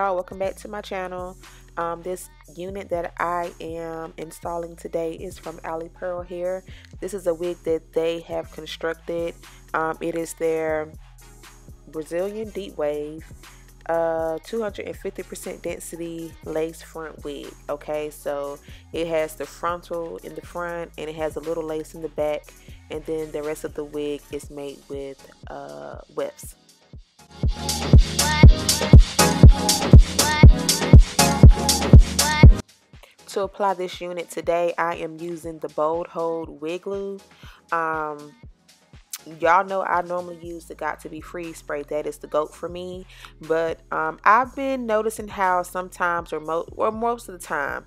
y'all, welcome back to my channel. This unit that I am installing today is from Alipearl Hair. This is a wig that they have constructed. It is their Brazilian deep wave 250% density lace front wig. Okay, so it has the frontal in the front and it has a little lace in the back, and then the rest of the wig is made with wefts. To apply this unit today, I am using the Bold Hold wig glue. Y'all know I normally use the Got to Be Free spray. That is the GOAT for me. But I've been noticing how sometimes, or most of the time,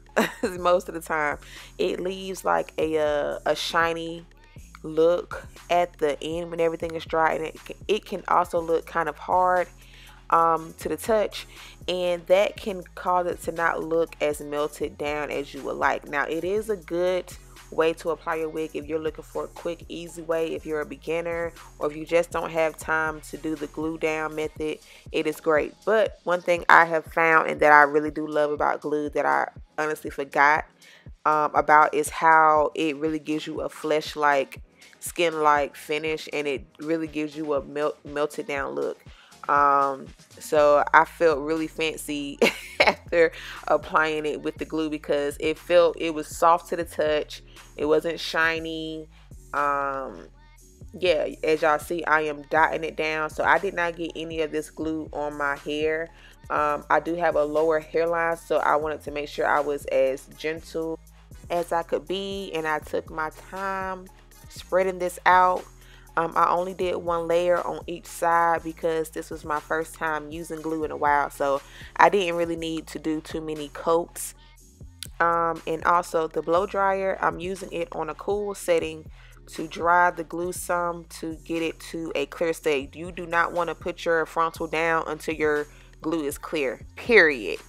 it leaves like a shiny look at the end when everything is dry, and it can also look kind of hard to the touch, and that can cause it to not look as melted down as you would like. Now, it is a good way to apply your wig if you're looking for a quick, easy way. If you're a beginner or if you just don't have time to do the glue down method, it is great. But one thing I have found and that I really do love about glue that I honestly forgot about is how it really gives you a flesh-like, skin-like finish, and it really gives you a melted down look. So I felt really fancy after applying it with the glue because it was soft to the touch. It wasn't shiny. Yeah, as y'all see, I am dotting it down, so I did not get any of this glue on my hair. I do have a lower hairline, so I wanted to make sure I was as gentle as I could be, and I took my time spreading this out. I only did one layer on each side because this was my first time using glue in a while, so I didn't really need to do too many coats. And also the blow dryer, I'm using it on a cool setting to dry the glue some to get it to a clear state. You do not want to put your frontal down until your glue is clear, period.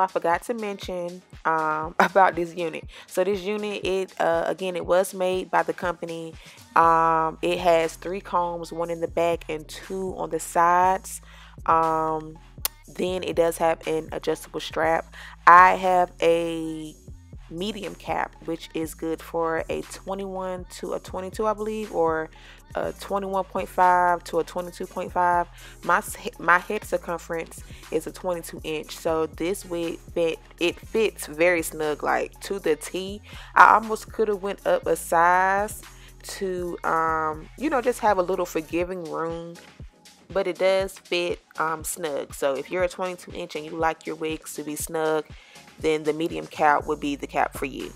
forgot to mention about this unit. So this unit, it again, it was made by the company. It has 3 combs, 1 in the back and 2 on the sides. Then it does have an adjustable strap. I have a medium cap, which is good for a 21 to a 22, I believe, or a 21.5 to a 22.5. My head circumference is a 22 inch, so this wig fits very snug, like to the T. I almost could have went up a size to you know, just have a little forgiving room, but it does fit snug. So if you're a 22 inch and you like your wigs to be snug, then the medium cap would be the cap for you.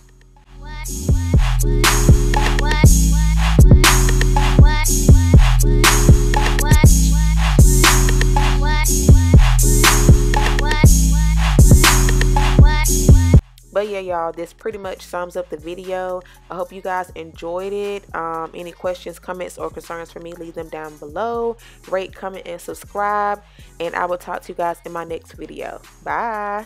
But yeah, y'all, this pretty much sums up the video. I hope you guys enjoyed it. Any questions, comments, or concerns for me, leave them down below. Rate, comment, and subscribe. And I will talk to you guys in my next video. Bye.